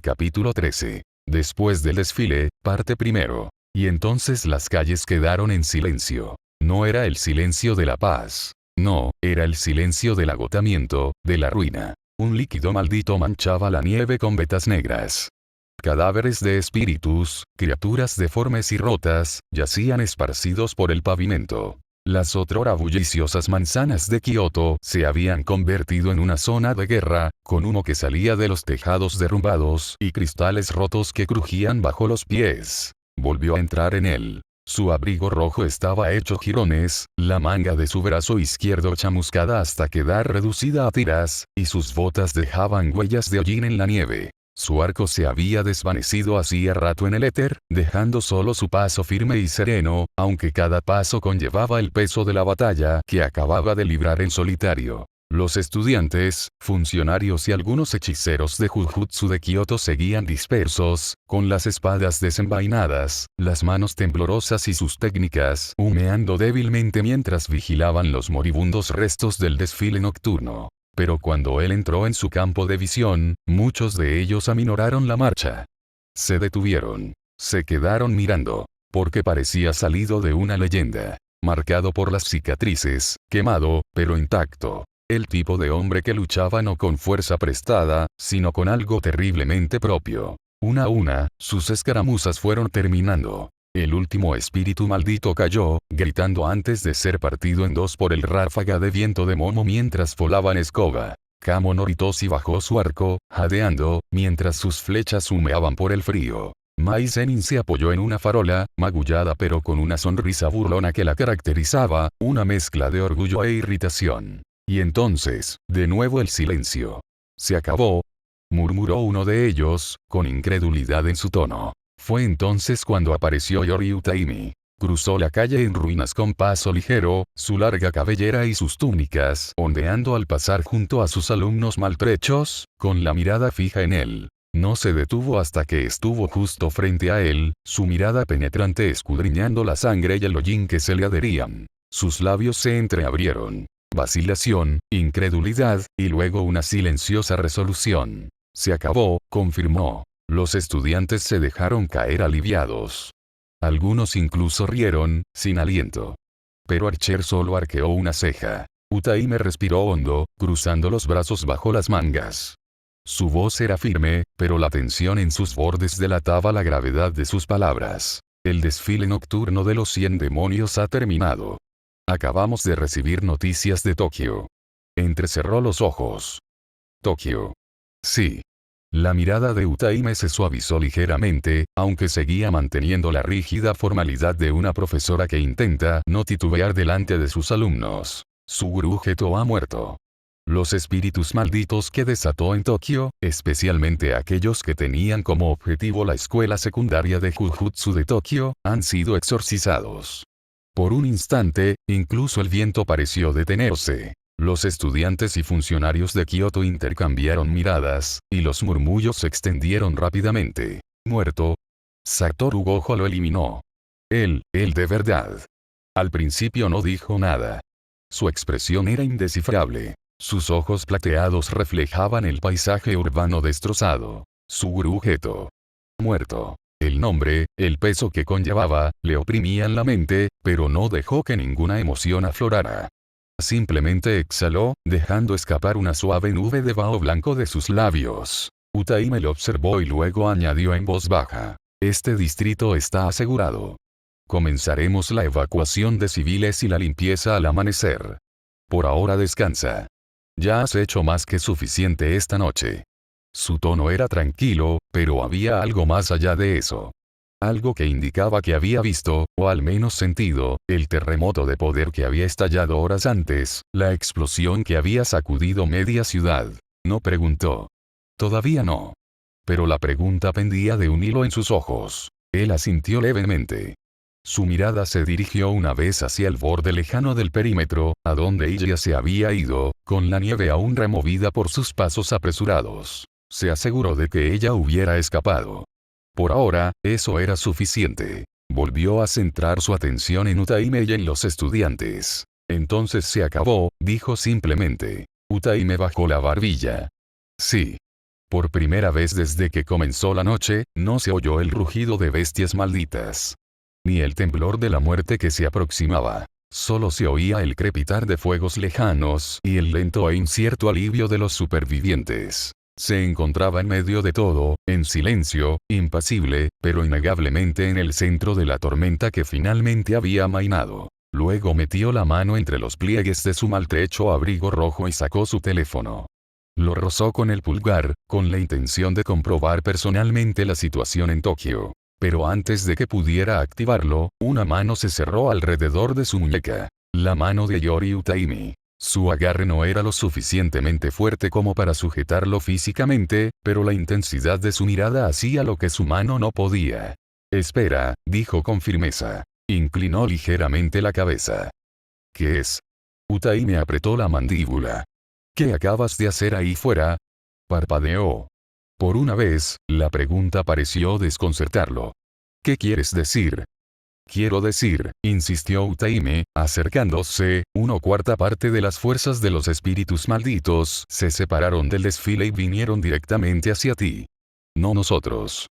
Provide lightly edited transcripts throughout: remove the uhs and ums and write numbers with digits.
Capítulo 13. Después del desfile, parte primero. Y entonces las calles quedaron en silencio. No era el silencio de la paz. No, era el silencio del agotamiento, de la ruina. Un líquido maldito manchaba la nieve con vetas negras. Cadáveres de espíritus, criaturas deformes y rotas, yacían esparcidos por el pavimento. Las otrora bulliciosas manzanas de Kioto se habían convertido en una zona de guerra, con humo que salía de los tejados derrumbados y cristales rotos que crujían bajo los pies. Volvió a entrar en él. Su abrigo rojo estaba hecho jirones, la manga de su brazo izquierdo chamuscada hasta quedar reducida a tiras, y sus botas dejaban huellas de hollín en la nieve. Su arco se había desvanecido hacía rato en el éter, dejando solo su paso firme y sereno, aunque cada paso conllevaba el peso de la batalla que acababa de librar en solitario. Los estudiantes, funcionarios y algunos hechiceros de Jujutsu de Kioto seguían dispersos, con las espadas desenvainadas, las manos temblorosas y sus técnicas humeando débilmente mientras vigilaban los moribundos restos del desfile nocturno. Pero cuando él entró en su campo de visión, muchos de ellos aminoraron la marcha. Se detuvieron. Se quedaron mirando. Porque parecía salido de una leyenda. Marcado por las cicatrices, quemado, pero intacto. El tipo de hombre que luchaba no con fuerza prestada, sino con algo terriblemente propio. Una a una, sus escaramuzas fueron terminando. El último espíritu maldito cayó, gritando antes de ser partido en dos por el ráfaga de viento de Momo mientras volaba en escoba. Kamo Noritoshi bajó su arco, jadeando, mientras sus flechas humeaban por el frío. Mai Zenin se apoyó en una farola, magullada pero con una sonrisa burlona que la caracterizaba, una mezcla de orgullo e irritación. Y entonces, de nuevo el silencio. «Se acabó», murmuró uno de ellos, con incredulidad en su tono. Fue entonces cuando apareció Yori Utaimi. Cruzó la calle en ruinas con paso ligero, su larga cabellera y sus túnicas ondeando al pasar junto a sus alumnos maltrechos, con la mirada fija en él. No se detuvo hasta que estuvo justo frente a él, su mirada penetrante escudriñando la sangre y el hollín que se le adherían. Sus labios se entreabrieron. Vacilación, incredulidad, y luego una silenciosa resolución. «Se acabó», confirmó. Los estudiantes se dejaron caer aliviados. Algunos incluso rieron, sin aliento. Pero Archer solo arqueó una ceja. Utaime respiró hondo, cruzando los brazos bajo las mangas. Su voz era firme, pero la tensión en sus bordes delataba la gravedad de sus palabras. El desfile nocturno de los 100 demonios ha terminado. Acabamos de recibir noticias de Tokio. Entrecerró los ojos. Tokio. Sí. La mirada de Utaime se suavizó ligeramente, aunque seguía manteniendo la rígida formalidad de una profesora que intenta no titubear delante de sus alumnos. Su gurú Geto ha muerto. Los espíritus malditos que desató en Tokio, especialmente aquellos que tenían como objetivo la escuela secundaria de Jujutsu de Tokio, han sido exorcizados. Por un instante, incluso el viento pareció detenerse. Los estudiantes y funcionarios de Kioto intercambiaron miradas, y los murmullos se extendieron rápidamente. «Muerto». Satoru Gojo lo eliminó. Él de verdad. Al principio no dijo nada. Su expresión era indescifrable. Sus ojos plateados reflejaban el paisaje urbano destrozado. Su gurú Geto. Muerto. El nombre, el peso que conllevaba, le oprimían la mente, pero no dejó que ninguna emoción aflorara. Simplemente exhaló, dejando escapar una suave nube de vaho blanco de sus labios. Utaime lo observó y luego añadió en voz baja. «Este distrito está asegurado. Comenzaremos la evacuación de civiles y la limpieza al amanecer. Por ahora descansa. Ya has hecho más que suficiente esta noche». Su tono era tranquilo, pero había algo más allá de eso. Algo que indicaba que había visto, o al menos sentido, el terremoto de poder que había estallado horas antes, la explosión que había sacudido media ciudad. No preguntó. Todavía no. Pero la pregunta pendía de un hilo en sus ojos. Él asintió levemente. Su mirada se dirigió una vez hacia el borde lejano del perímetro, a donde ella se había ido, con la nieve aún removida por sus pasos apresurados. Se aseguró de que ella hubiera escapado. Por ahora, eso era suficiente. Volvió a centrar su atención en Utaime y en los estudiantes. Entonces se acabó, dijo simplemente. Utaime bajó la barbilla. Sí. Por primera vez desde que comenzó la noche, no se oyó el rugido de bestias malditas. Ni el temblor de la muerte que se aproximaba. Solo se oía el crepitar de fuegos lejanos y el lento e incierto alivio de los supervivientes. Se encontraba en medio de todo, en silencio, impasible, pero innegablemente en el centro de la tormenta que finalmente había amainado. Luego metió la mano entre los pliegues de su maltrecho abrigo rojo y sacó su teléfono. Lo rozó con el pulgar, con la intención de comprobar personalmente la situación en Tokio. Pero antes de que pudiera activarlo, una mano se cerró alrededor de su muñeca. La mano de Yori Utaimi. Su agarre no era lo suficientemente fuerte como para sujetarlo físicamente, pero la intensidad de su mirada hacía lo que su mano no podía. Espera, dijo con firmeza. Inclinó ligeramente la cabeza. ¿Qué es? Utaimi apretó la mandíbula. ¿Qué acabas de hacer ahí fuera? Parpadeó. Por una vez, la pregunta pareció desconcertarlo. ¿Qué quieres decir? Quiero decir, insistió Utaime, acercándose, 1/4 parte de las fuerzas de los espíritus malditos se separaron del desfile y vinieron directamente hacia ti. No nosotros.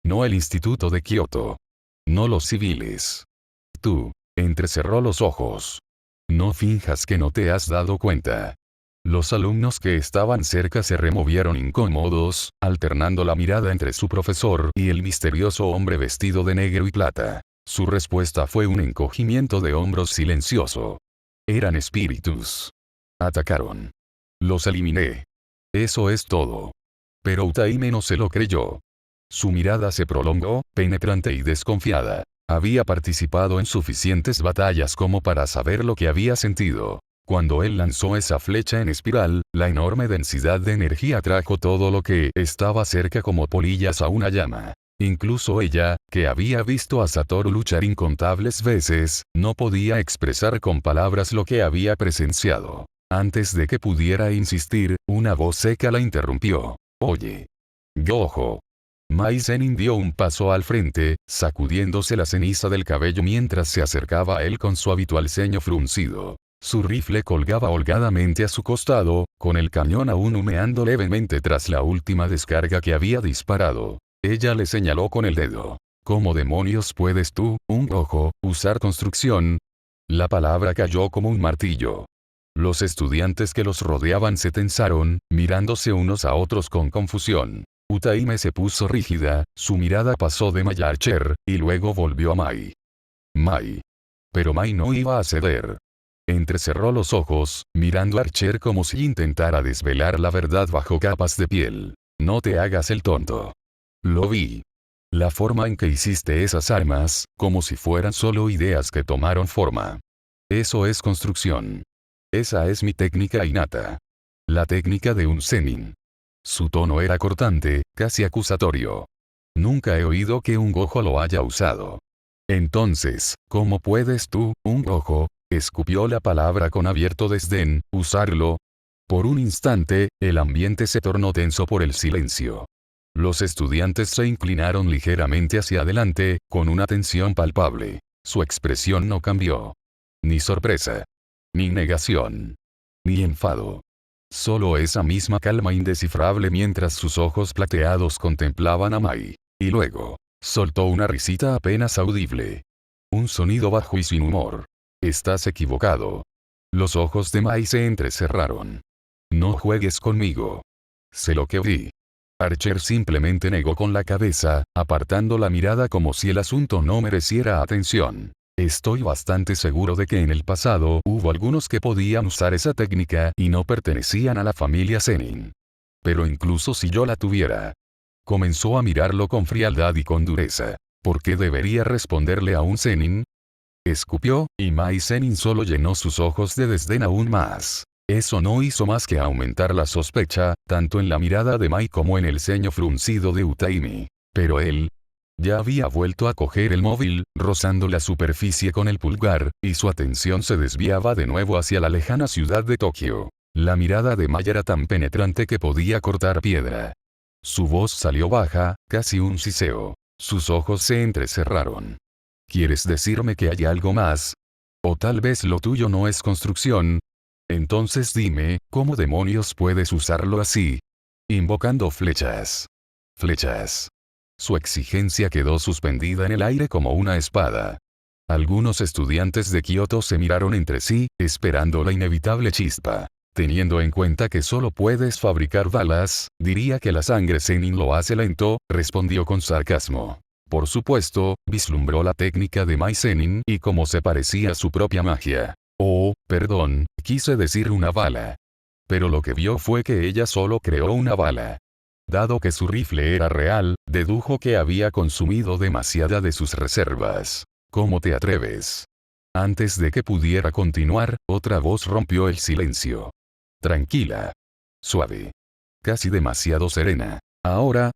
No el Instituto de Kioto. No los civiles. Tú. Entrecerró los ojos. No finjas que no te has dado cuenta. Los alumnos que estaban cerca se removieron incómodos, alternando la mirada entre su profesor y el misterioso hombre vestido de negro y plata. Su respuesta fue un encogimiento de hombros silencioso. Eran espíritus. Atacaron. Los eliminé. Eso es todo. Pero Utaime no se lo creyó. Su mirada se prolongó, penetrante y desconfiada. Había participado en suficientes batallas como para saber lo que había sentido. Cuando él lanzó esa flecha en espiral, la enorme densidad de energía trajo todo lo que estaba cerca como polillas a una llama. Incluso ella, que había visto a Satoru luchar incontables veces, no podía expresar con palabras lo que había presenciado. Antes de que pudiera insistir, una voz seca la interrumpió. Oye. Gojo. Mai Zenin dio un paso al frente, sacudiéndose la ceniza del cabello mientras se acercaba a él con su habitual ceño fruncido. Su rifle colgaba holgadamente a su costado, con el cañón aún humeando levemente tras la última descarga que había disparado. Ella le señaló con el dedo. ¿Cómo demonios puedes tú, un gojo, usar construcción? La palabra cayó como un martillo. Los estudiantes que los rodeaban se tensaron, mirándose unos a otros con confusión. Utaime se puso rígida, su mirada pasó de Mai a Archer, y luego volvió a Mai. Mai. Pero Mai no iba a ceder. Entrecerró los ojos, mirando a Archer como si intentara desvelar la verdad bajo capas de piel. No te hagas el tonto. Lo vi. La forma en que hiciste esas armas, como si fueran solo ideas que tomaron forma. Eso es construcción. Esa es mi técnica innata. La técnica de un Zenin. Su tono era cortante, casi acusatorio. Nunca he oído que un gojo lo haya usado. Entonces, ¿cómo puedes tú, un gojo, escupió la palabra con abierto desdén, usarlo? Por un instante, el ambiente se tornó tenso por el silencio. Los estudiantes se inclinaron ligeramente hacia adelante, con una tensión palpable. Su expresión no cambió. Ni sorpresa. Ni negación. Ni enfado. Solo esa misma calma indescifrable mientras sus ojos plateados contemplaban a Mai. Y luego, soltó una risita apenas audible. Un sonido bajo y sin humor. Estás equivocado. Los ojos de Mai se entrecerraron. No juegues conmigo. Sé lo que vi. Archer simplemente negó con la cabeza, apartando la mirada como si el asunto no mereciera atención. Estoy bastante seguro de que en el pasado hubo algunos que podían usar esa técnica y no pertenecían a la familia Zenin. Pero incluso si yo la tuviera. Comenzó a mirarlo con frialdad y con dureza. ¿Por qué debería responderle a un Zenin? Escupió, y Mai Zenin solo llenó sus ojos de desdén aún más. Eso no hizo más que aumentar la sospecha, tanto en la mirada de Mai como en el ceño fruncido de Utaimi. Pero él ya había vuelto a coger el móvil, rozando la superficie con el pulgar, y su atención se desviaba de nuevo hacia la lejana ciudad de Tokio. La mirada de Mai era tan penetrante que podía cortar piedra. Su voz salió baja, casi un siseo. Sus ojos se entrecerraron. ¿Quieres decirme que hay algo más? ¿O tal vez lo tuyo no es construcción? Entonces dime, ¿cómo demonios puedes usarlo así? invocando flechas. Flechas. Su exigencia quedó suspendida en el aire como una espada. Algunos estudiantes de Kioto se miraron entre sí, esperando la inevitable chispa. Teniendo en cuenta que solo puedes fabricar balas, diría que la sangre Zenin lo hace lento, respondió con sarcasmo. Por supuesto, vislumbró la técnica de Mai Zenin y cómo se parecía a su propia magia. Oh, perdón, quise decir una bala. Pero lo que vio fue que ella solo creó una bala. Dado que su rifle era real, dedujo que había consumido demasiada de sus reservas. ¿Cómo te atreves? Antes de que pudiera continuar, otra voz rompió el silencio. Tranquila. Suave. Casi demasiado serena. Ahora.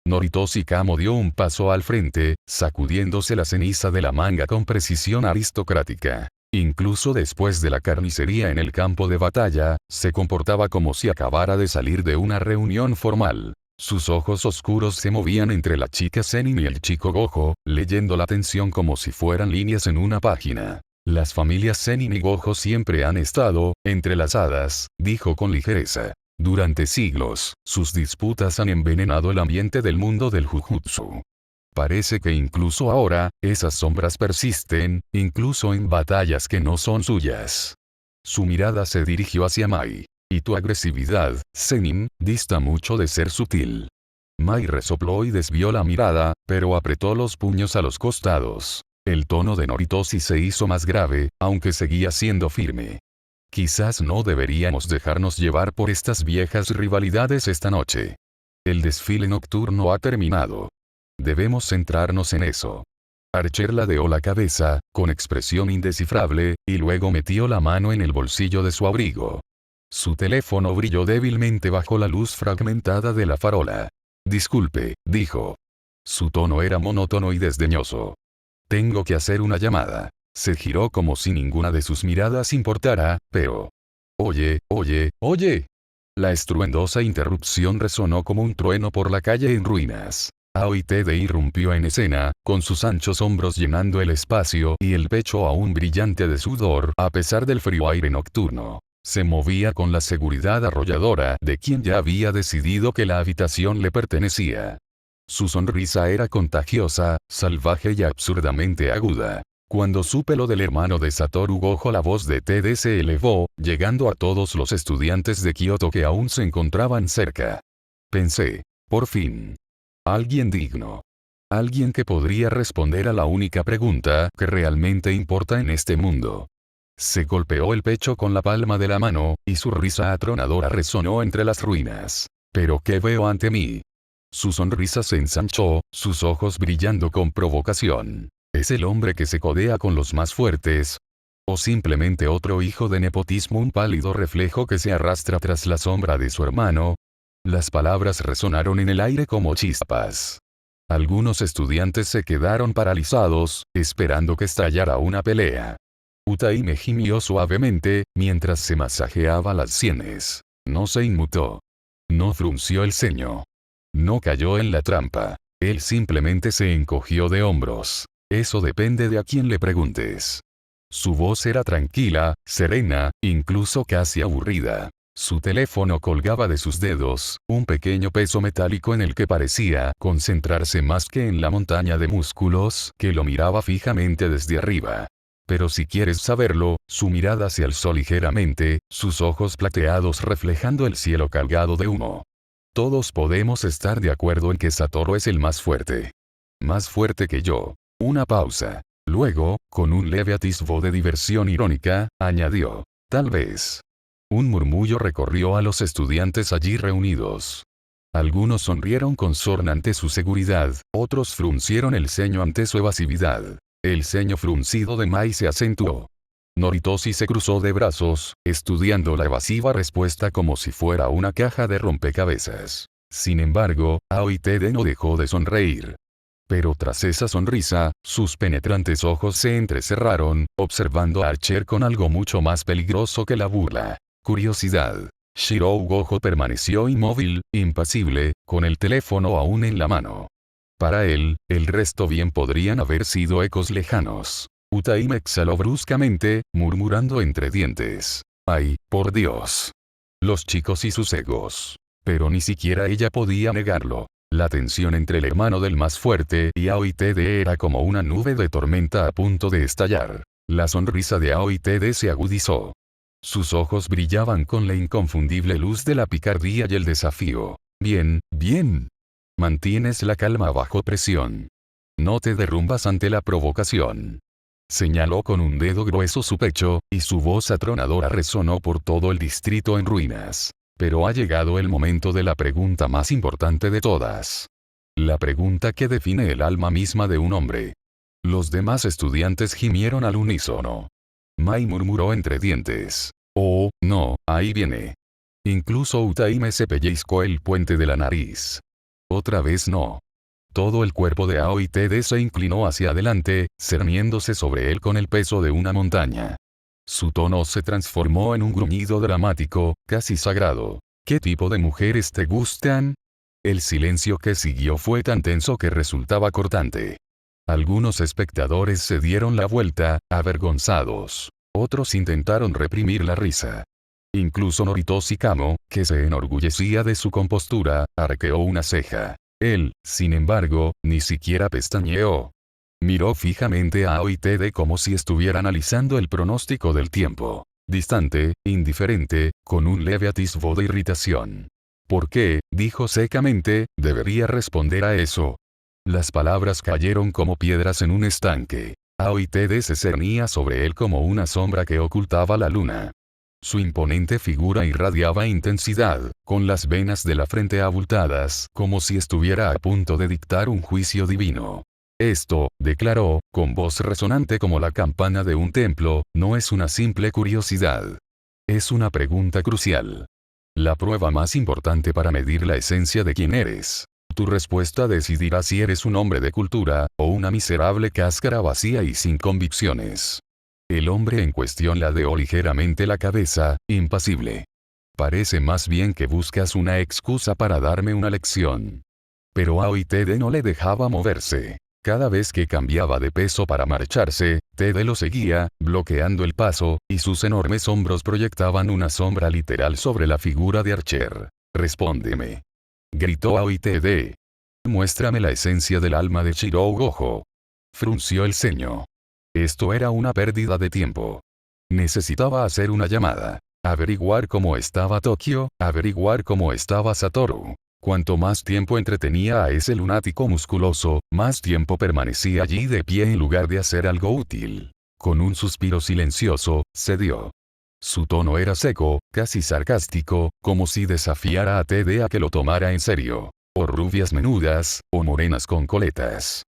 Noritoshi Kamo dio un paso al frente, sacudiéndose la ceniza de la manga con precisión aristocrática. Incluso después de la carnicería en el campo de batalla, se comportaba como si acabara de salir de una reunión formal. Sus ojos oscuros se movían entre la chica Zenin y el chico Gojo, leyendo la tensión como si fueran líneas en una página. Las familias Zenin y Gojo siempre han estado entrelazadas, dijo con ligereza. Durante siglos, sus disputas han envenenado el ambiente del mundo del Jujutsu. Parece que incluso ahora, esas sombras persisten, incluso en batallas que no son suyas. Su mirada se dirigió hacia Mai. Y tu agresividad, Zenin, dista mucho de ser sutil. Mai resopló y desvió la mirada, pero apretó los puños a los costados. El tono de Noritoshi se hizo más grave, aunque seguía siendo firme. Quizás no deberíamos dejarnos llevar por estas viejas rivalidades esta noche. El desfile nocturno ha terminado. Debemos centrarnos en eso. Archer ladeó la cabeza, con expresión indescifrable, y luego metió la mano en el bolsillo de su abrigo. Su teléfono brilló débilmente bajo la luz fragmentada de la farola. Disculpe, dijo. Su tono era monótono y desdeñoso. Tengo que hacer una llamada. Se giró como si ninguna de sus miradas importara, pero... Oye. La estruendosa interrupción resonó como un trueno por la calle en ruinas. Aoi Tede irrumpió en escena, con sus anchos hombros llenando el espacio y el pecho aún brillante de sudor a pesar del frío aire nocturno. Se movía con la seguridad arrolladora de quien ya había decidido que la habitación le pertenecía. Su sonrisa era contagiosa, salvaje y absurdamente aguda. Cuando supe lo del hermano de Satoru Gojo, la voz de Tede se elevó, llegando a todos los estudiantes de Kioto que aún se encontraban cerca. Pensé, por fin. Alguien digno. Alguien que podría responder a la única pregunta que realmente importa en este mundo. Se golpeó el pecho con la palma de la mano, y su risa atronadora resonó entre las ruinas. ¿Pero qué veo ante mí? Su sonrisa se ensanchó, sus ojos brillando con provocación. ¿Es el hombre que se codea con los más fuertes? ¿O simplemente otro hijo de nepotismo, un pálido reflejo que se arrastra tras la sombra de su hermano? Las palabras resonaron en el aire como chispas. Algunos estudiantes se quedaron paralizados, esperando que estallara una pelea. Utaime gimió suavemente, mientras se masajeaba las sienes. No se inmutó. No frunció el ceño. No cayó en la trampa. Él simplemente se encogió de hombros. Eso depende de a quién le preguntes. Su voz era tranquila, serena, incluso casi aburrida. Su teléfono colgaba de sus dedos, un pequeño peso metálico en el que parecía concentrarse más que en la montaña de músculos que lo miraba fijamente desde arriba. Pero si quieres saberlo, su mirada se alzó ligeramente, sus ojos plateados reflejando el cielo cargado de humo. Todos podemos estar de acuerdo en que Satoru es el más fuerte. Más fuerte que yo. Una pausa. Luego, con un leve atisbo de diversión irónica, añadió. Tal vez. Un murmullo recorrió a los estudiantes allí reunidos. Algunos sonrieron con sorna ante su seguridad, otros fruncieron el ceño ante su evasividad. El ceño fruncido de Mai se acentuó. Noritoshi se cruzó de brazos, estudiando la evasiva respuesta como si fuera una caja de rompecabezas. Sin embargo, Aoi Tede no dejó de sonreír. Pero tras esa sonrisa, sus penetrantes ojos se entrecerraron, observando a Archer con algo mucho más peligroso que la burla. Curiosidad. Shirou Gojo permaneció inmóvil, impasible, con el teléfono aún en la mano. Para él, el resto bien podrían haber sido ecos lejanos. Utaime exhaló bruscamente, murmurando entre dientes. ¡Ay, por Dios! Los chicos y sus egos. Pero ni siquiera ella podía negarlo. La tensión entre el hermano del más fuerte y Aoi TD era como una nube de tormenta a punto de estallar. La sonrisa de Aoi TD se agudizó. Sus ojos brillaban con la inconfundible luz de la picardía y el desafío. Bien, bien. Mantienes la calma bajo presión. No te derrumbas ante la provocación. Señaló con un dedo grueso su pecho, y su voz atronadora resonó por todo el distrito en ruinas. Pero ha llegado el momento de la pregunta más importante de todas. La pregunta que define el alma misma de un hombre. Los demás estudiantes gimieron al unísono. Mai murmuró entre dientes. Oh, no, ahí viene. Incluso Utaime se pellizcó el puente de la nariz. Otra vez no. Todo el cuerpo de Aoi TD se inclinó hacia adelante, cerniéndose sobre él con el peso de una montaña. Su tono se transformó en un gruñido dramático, casi sagrado. ¿Qué tipo de mujeres te gustan? El silencio que siguió fue tan tenso que resultaba cortante. Algunos espectadores se dieron la vuelta, avergonzados. Otros intentaron reprimir la risa. Incluso Noritoshi Kamo, que se enorgullecía de su compostura, arqueó una ceja. Él, sin embargo, ni siquiera pestañeó. Miró fijamente a Aoi TD como si estuviera analizando el pronóstico del tiempo. Distante, indiferente, con un leve atisbo de irritación. ¿Por qué?, dijo secamente, debería responder a eso. Las palabras cayeron como piedras en un estanque. Aoi TD se cernía sobre él como una sombra que ocultaba la luna. Su imponente figura irradiaba intensidad, con las venas de la frente abultadas, como si estuviera a punto de dictar un juicio divino. Esto, declaró, con voz resonante como la campana de un templo, no es una simple curiosidad. Es una pregunta crucial. La prueba más importante para medir la esencia de quién eres. Tu respuesta decidirá si eres un hombre de cultura, o una miserable cáscara vacía y sin convicciones. El hombre en cuestión ladeó ligeramente la cabeza, impasible. Parece más bien que buscas una excusa para darme una lección. Pero Aoi TD no le dejaba moverse. Cada vez que cambiaba de peso para marcharse, TD lo seguía, bloqueando el paso, y sus enormes hombros proyectaban una sombra literal sobre la figura de Archer. Respóndeme. Gritó Aoi TD. Muéstrame la esencia del alma de Shirou Gojo. Frunció el ceño. Esto era una pérdida de tiempo. Necesitaba hacer una llamada. Averiguar cómo estaba Tokio, averiguar cómo estaba Satoru. Cuanto más tiempo entretenía a ese lunático musculoso, más tiempo permanecía allí de pie en lugar de hacer algo útil. Con un suspiro silencioso, cedió. Su tono era seco, casi sarcástico, como si desafiara a TD a que lo tomara en serio. O rubias menudas, o morenas con coletas.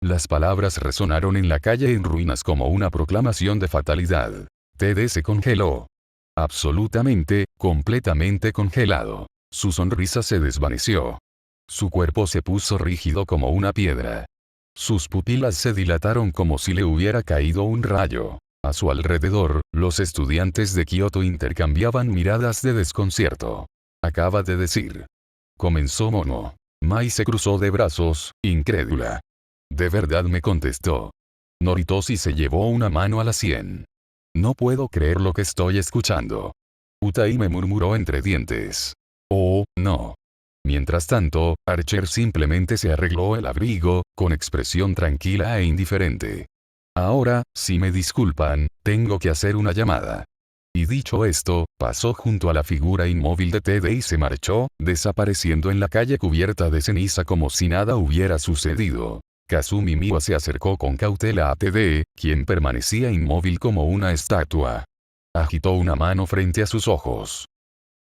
Las palabras resonaron en la calle en ruinas como una proclamación de fatalidad. TD se congeló. Absolutamente, completamente congelado. Su sonrisa se desvaneció. Su cuerpo se puso rígido como una piedra. Sus pupilas se dilataron como si le hubiera caído un rayo. A su alrededor, los estudiantes de Kioto intercambiaban miradas de desconcierto. Acaba de decir. Comenzó Momo. Mai se cruzó de brazos, incrédula. ¿De verdad me contestó? Noritoshi se llevó una mano a la sien. No puedo creer lo que estoy escuchando. Utaime murmuró entre dientes. Oh, no. Mientras tanto, Archer simplemente se arregló el abrigo, con expresión tranquila e indiferente. Ahora, si me disculpan, tengo que hacer una llamada. Y dicho esto, pasó junto a la figura inmóvil de TD y se marchó, desapareciendo en la calle cubierta de ceniza como si nada hubiera sucedido. Kazumi Miwa se acercó con cautela a TD, quien permanecía inmóvil como una estatua. Agitó una mano frente a sus ojos.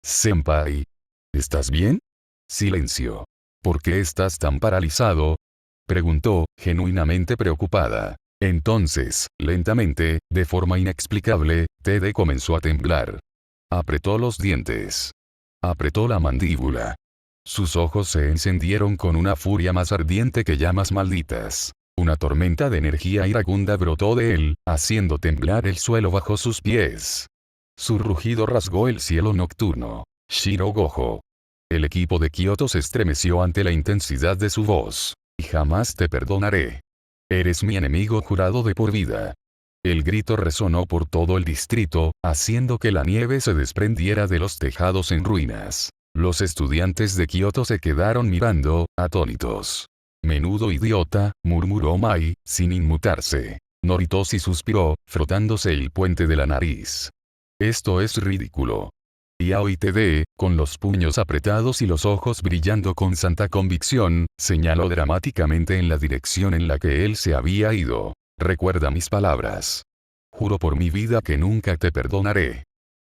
Senpai. ¿Estás bien? Silencio. ¿Por qué estás tan paralizado? Preguntó, genuinamente preocupada. Entonces, lentamente, de forma inexplicable, TD comenzó a temblar. Apretó los dientes. Apretó la mandíbula. Sus ojos se encendieron con una furia más ardiente que llamas malditas. Una tormenta de energía iracunda brotó de él, haciendo temblar el suelo bajo sus pies. Su rugido rasgó el cielo nocturno. Shirou Gojo. El equipo de Kioto se estremeció ante la intensidad de su voz. Y jamás te perdonaré. Eres mi enemigo jurado de por vida. El grito resonó por todo el distrito, haciendo que la nieve se desprendiera de los tejados en ruinas. Los estudiantes de Kioto se quedaron mirando, atónitos. Menudo idiota, murmuró Mai, sin inmutarse. Noritoshi suspiró, frotándose el puente de la nariz. Esto es ridículo. Yaoi Tede, con los puños apretados y los ojos brillando con santa convicción, señaló dramáticamente en la dirección en la que él se había ido. Recuerda mis palabras. Juro por mi vida que nunca te perdonaré.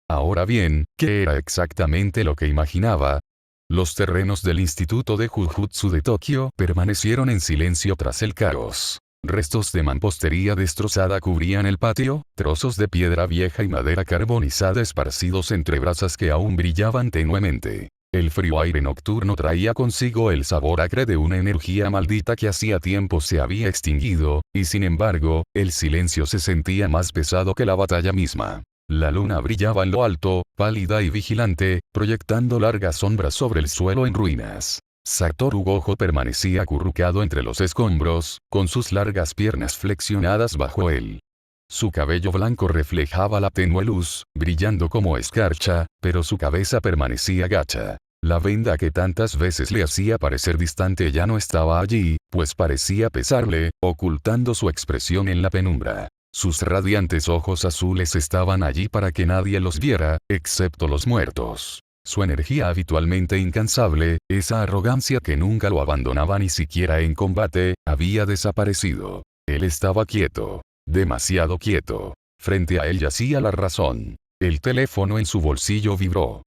Ahora bien, ¿qué era exactamente lo que imaginaba? Los terrenos del Instituto de Jujutsu de Tokio permanecieron en silencio tras el caos. Restos de mampostería destrozada cubrían el patio, trozos de piedra vieja y madera carbonizada esparcidos entre brasas que aún brillaban tenuemente. El frío aire nocturno traía consigo el sabor acre de una energía maldita que hacía tiempo se había extinguido, y sin embargo, el silencio se sentía más pesado que la batalla misma. La luna brillaba en lo alto, pálida y vigilante, proyectando largas sombras sobre el suelo en ruinas. Satoru Gojo permanecía acurrucado entre los escombros, con sus largas piernas flexionadas bajo él. Su cabello blanco reflejaba la tenue luz, brillando como escarcha, pero su cabeza permanecía gacha. La venda que tantas veces le hacía parecer distante ya no estaba allí, pues parecía pesarle, ocultando su expresión en la penumbra. Sus radiantes ojos azules estaban allí para que nadie los viera, excepto los muertos. Su energía habitualmente incansable, esa arrogancia que nunca lo abandonaba ni siquiera en combate, había desaparecido. Él estaba quieto. Demasiado quieto. Frente a él yacía la razón. El teléfono en su bolsillo vibró.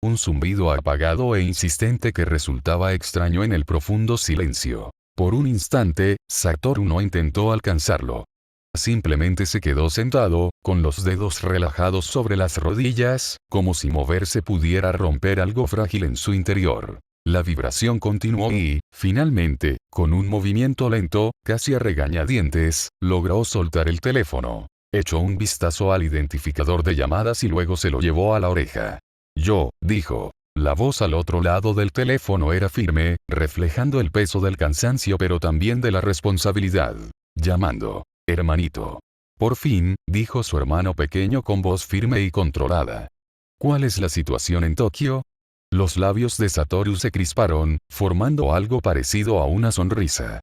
Un zumbido apagado e insistente que resultaba extraño en el profundo silencio. Por un instante, Satoru no intentó alcanzarlo. Simplemente se quedó sentado, con los dedos relajados sobre las rodillas, como si moverse pudiera romper algo frágil en su interior. La vibración continuó y, finalmente, con un movimiento lento, casi a regañadientes, logró soltar el teléfono. Echó un vistazo al identificador de llamadas y luego se lo llevó a la oreja. Yo, dijo. La voz al otro lado del teléfono era firme, reflejando el peso del cansancio pero también de la responsabilidad. Llamando. Hermanito. Por fin, dijo su hermano pequeño con voz firme y controlada. ¿Cuál es la situación en Tokio? Los labios de Satoru se crisparon, formando algo parecido a una sonrisa.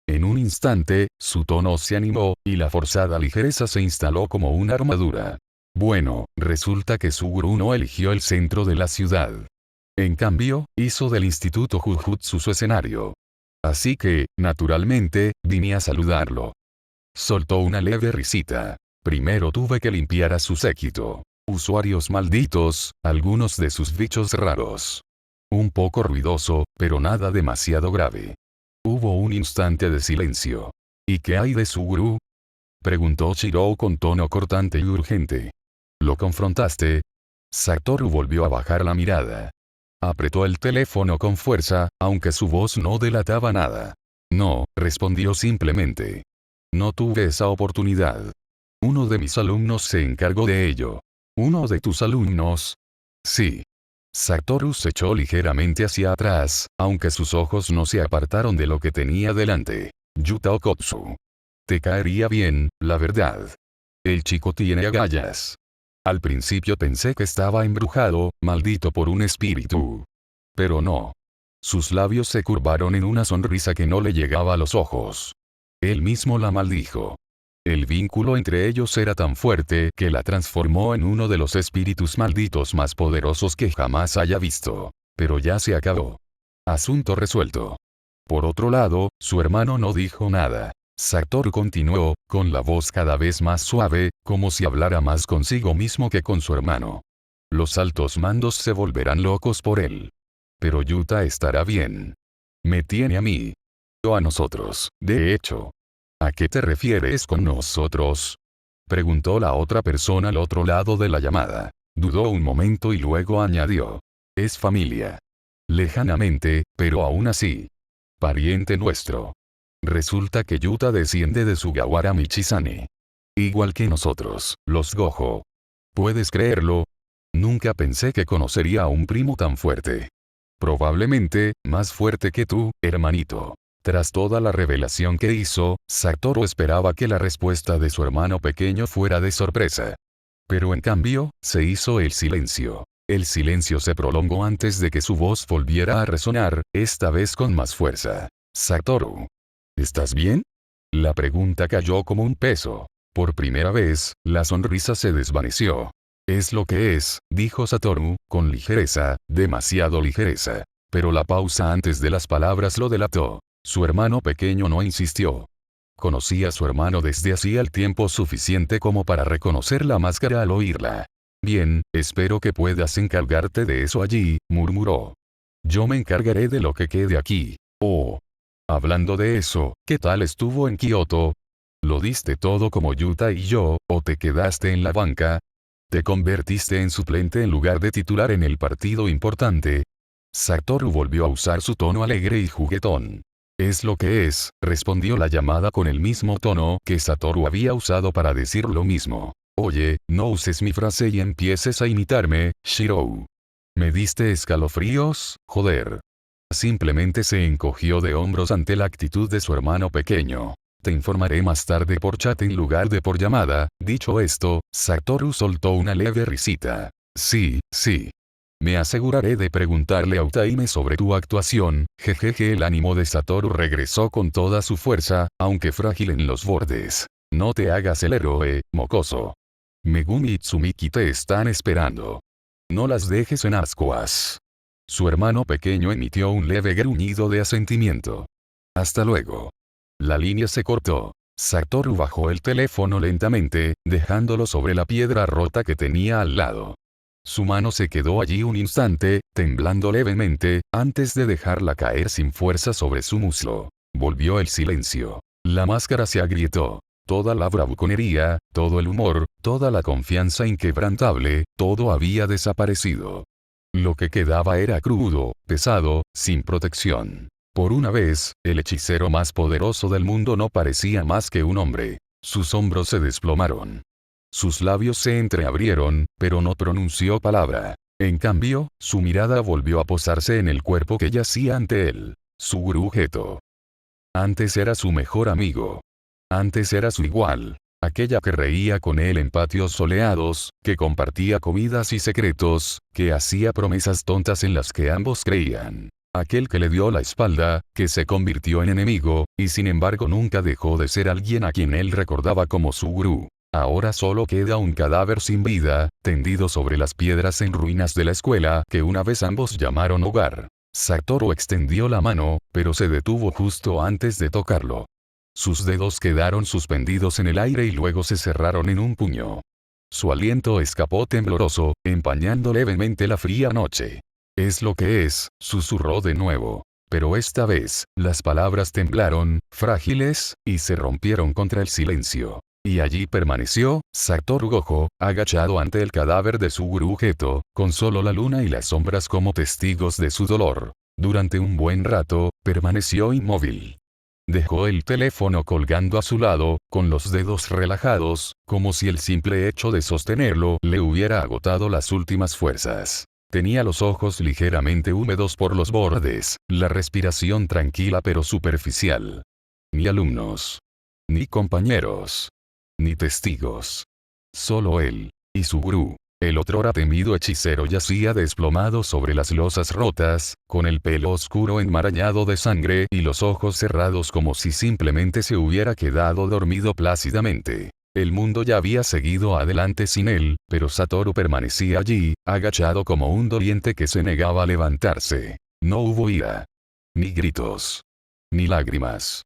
En un instante, su tono se animó, y la forzada ligereza se instaló como una armadura. Bueno, resulta que Suguru no eligió el centro de la ciudad. En cambio, hizo del Instituto Jujutsu su escenario. Así que, naturalmente, vine a saludarlo. Soltó una leve risita. Primero tuve que limpiar a su séquito. Usuarios malditos, algunos de sus bichos raros. Un poco ruidoso, pero nada demasiado grave. Hubo un instante de silencio. ¿Y qué hay de Suguru? Preguntó Shirou con tono cortante y urgente. ¿Lo confrontaste? Satoru volvió a bajar la mirada. Apretó el teléfono con fuerza, aunque su voz no delataba nada. No, respondió simplemente. No tuve esa oportunidad. Uno de mis alumnos se encargó de ello. ¿Uno de tus alumnos? Sí. Satoru se echó ligeramente hacia atrás, aunque sus ojos no se apartaron de lo que tenía delante. Yuta Okotsu. Te caería bien, la verdad. El chico tiene agallas. Al principio pensé que estaba embrujado, maldito por un espíritu. Pero no. Sus labios se curvaron en una sonrisa que no le llegaba a los ojos. Él mismo la maldijo. El vínculo entre ellos era tan fuerte que la transformó en uno de los espíritus malditos más poderosos que jamás haya visto. Pero ya se acabó. Asunto resuelto. Por otro lado, su hermano no dijo nada. Satoru continuó, con la voz cada vez más suave, como si hablara más consigo mismo que con su hermano. Los altos mandos se volverán locos por él. Pero Yuta estará bien. Me tiene a mí. O a nosotros, de hecho. ¿A qué te refieres con nosotros? Preguntó la otra persona al otro lado de la llamada. Dudó un momento y luego añadió. Es familia. Lejanamente, pero aún así. Pariente nuestro. Resulta que Yuta desciende de Sugawara Michisane. Igual que nosotros, los Gojo. ¿Puedes creerlo? Nunca pensé que conocería a un primo tan fuerte. Probablemente, más fuerte que tú, hermanito. Tras toda la revelación que hizo, Satoru esperaba que la respuesta de su hermano pequeño fuera de sorpresa. Pero en cambio, se hizo el silencio. El silencio se prolongó antes de que su voz volviera a resonar, esta vez con más fuerza. Satoru. ¿Estás bien? La pregunta cayó como un peso. Por primera vez, la sonrisa se desvaneció. Es lo que es, dijo Satoru, con ligereza, demasiado ligereza. Pero la pausa antes de las palabras lo delató. Su hermano pequeño no insistió. Conocía a su hermano desde hacía el tiempo suficiente como para reconocer la máscara al oírla. Bien, espero que puedas encargarte de eso allí, murmuró. Yo me encargaré de lo que quede aquí. Oh. Hablando de eso, ¿qué tal estuvo en Kioto? ¿Lo diste todo como Yuta y yo, o te quedaste en la banca? ¿Te convertiste en suplente en lugar de titular en el partido importante? Satoru volvió a usar su tono alegre y juguetón. Es lo que es, respondió la llamada con el mismo tono que Satoru había usado para decir lo mismo. Oye, no uses mi frase y empieces a imitarme, Shirou. ¿Me diste escalofríos? Joder. Simplemente se encogió de hombros ante la actitud de su hermano pequeño. Te informaré más tarde por chat en lugar de por llamada. Dicho esto, Satoru soltó una leve risita. Sí, sí. Me aseguraré de preguntarle a Utaime sobre tu actuación. Jejeje. El ánimo de Satoru regresó con toda su fuerza, aunque frágil en los bordes. No te hagas el héroe, mocoso. Megumi y Tsumiki te están esperando. No las dejes en ascuas. Su hermano pequeño emitió un leve gruñido de asentimiento. Hasta luego. La línea se cortó. Satoru bajó el teléfono lentamente, dejándolo sobre la piedra rota que tenía al lado. Su mano se quedó allí un instante, temblando levemente, antes de dejarla caer sin fuerza sobre su muslo. Volvió el silencio. La máscara se agrietó. Toda la bravuconería, todo el humor, toda la confianza inquebrantable, todo había desaparecido. Lo que quedaba era crudo, pesado, sin protección. Por una vez, el hechicero más poderoso del mundo no parecía más que un hombre. Sus hombros se desplomaron. Sus labios se entreabrieron, pero no pronunció palabra. En cambio, su mirada volvió a posarse en el cuerpo que yacía ante él. Suguru Geto. Antes era su mejor amigo. Antes era su igual. Aquella que reía con él en patios soleados, que compartía comidas y secretos, que hacía promesas tontas en las que ambos creían. Aquel que le dio la espalda, que se convirtió en enemigo, y sin embargo nunca dejó de ser alguien a quien él recordaba como su gurú. Ahora solo queda un cadáver sin vida, tendido sobre las piedras en ruinas de la escuela que una vez ambos llamaron hogar. Satoru extendió la mano, pero se detuvo justo antes de tocarlo. Sus dedos quedaron suspendidos en el aire y luego se cerraron en un puño. Su aliento escapó tembloroso, empañando levemente la fría noche. Es lo que es, susurró de nuevo. Pero esta vez, las palabras temblaron, frágiles, y se rompieron contra el silencio. Y allí permaneció, Satoru Gojo, agachado ante el cadáver de Suguru Geto, con solo la luna y las sombras como testigos de su dolor. Durante un buen rato, permaneció inmóvil. Dejó el teléfono colgando a su lado, con los dedos relajados, como si el simple hecho de sostenerlo le hubiera agotado las últimas fuerzas. Tenía los ojos ligeramente húmedos por los bordes, la respiración tranquila pero superficial. Ni alumnos. Ni compañeros. Ni testigos. Solo él. Y su gurú. El otrora temido hechicero yacía desplomado sobre las losas rotas, con el pelo oscuro enmarañado de sangre y los ojos cerrados como si simplemente se hubiera quedado dormido plácidamente. El mundo ya había seguido adelante sin él, pero Satoru permanecía allí, agachado como un doliente que se negaba a levantarse. No hubo ira. Ni gritos. Ni lágrimas.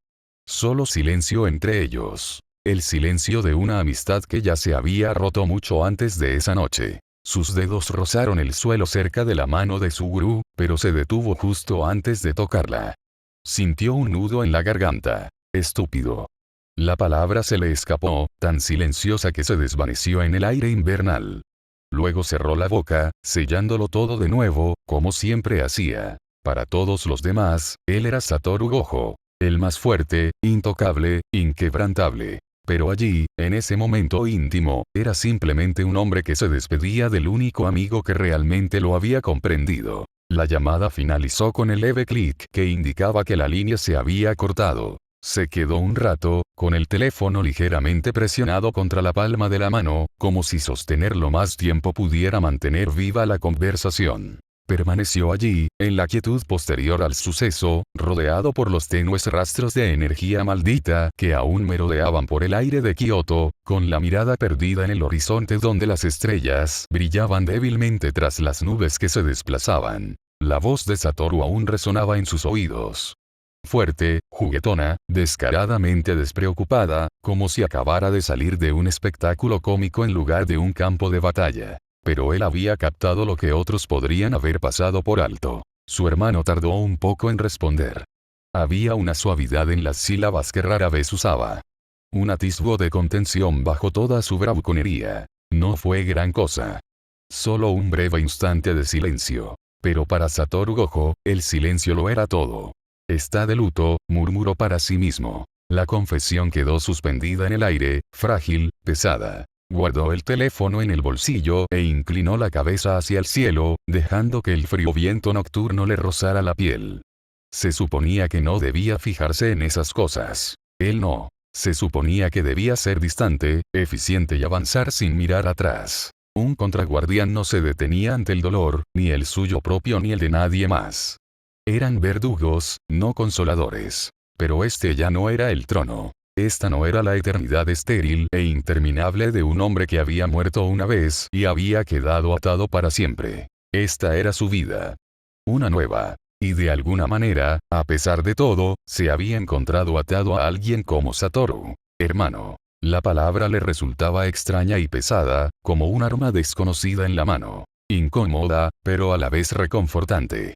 Solo silencio entre ellos. El silencio de una amistad que ya se había roto mucho antes de esa noche. Sus dedos rozaron el suelo cerca de la mano de su gurú, pero se detuvo justo antes de tocarla. Sintió un nudo en la garganta. Estúpido. La palabra se le escapó, tan silenciosa que se desvaneció en el aire invernal. Luego cerró la boca, sellándolo todo de nuevo, como siempre hacía. Para todos los demás, él era Satoru Gojo. El más fuerte, intocable, inquebrantable. Pero allí, en ese momento íntimo, era simplemente un hombre que se despedía del único amigo que realmente lo había comprendido. La llamada finalizó con el leve clic que indicaba que la línea se había cortado. Se quedó un rato, con el teléfono ligeramente presionado contra la palma de la mano, como si sostenerlo más tiempo pudiera mantener viva la conversación. Permaneció allí, en la quietud posterior al suceso, rodeado por los tenues rastros de energía maldita que aún merodeaban por el aire de Kioto, con la mirada perdida en el horizonte donde las estrellas brillaban débilmente tras las nubes que se desplazaban. La voz de Satoru aún resonaba en sus oídos. Fuerte, juguetona, descaradamente despreocupada, como si acabara de salir de un espectáculo cómico en lugar de un campo de batalla. Pero él había captado lo que otros podrían haber pasado por alto. Su hermano tardó un poco en responder. Había una suavidad en las sílabas que rara vez usaba. Un atisbo de contención bajo toda su bravuconería. No fue gran cosa. Solo un breve instante de silencio. Pero para Satoru Gojo, el silencio lo era todo. Está de luto, murmuró para sí mismo. La confesión quedó suspendida en el aire, frágil, pesada. Guardó el teléfono en el bolsillo e inclinó la cabeza hacia el cielo, dejando que el frío viento nocturno le rozara la piel. Se suponía que no debía fijarse en esas cosas. Él no. Se suponía que debía ser distante, eficiente y avanzar sin mirar atrás. Un contraguardián no se detenía ante el dolor, ni el suyo propio ni el de nadie más. Eran verdugos, no consoladores. Pero este ya no era el trono. Esta no era la eternidad estéril e interminable de un hombre que había muerto una vez y había quedado atado para siempre. Esta era su vida. Una nueva. Y de alguna manera, a pesar de todo, se había encontrado atado a alguien como Satoru. Hermano. La palabra le resultaba extraña y pesada, como un arma desconocida en la mano. Incómoda, pero a la vez reconfortante.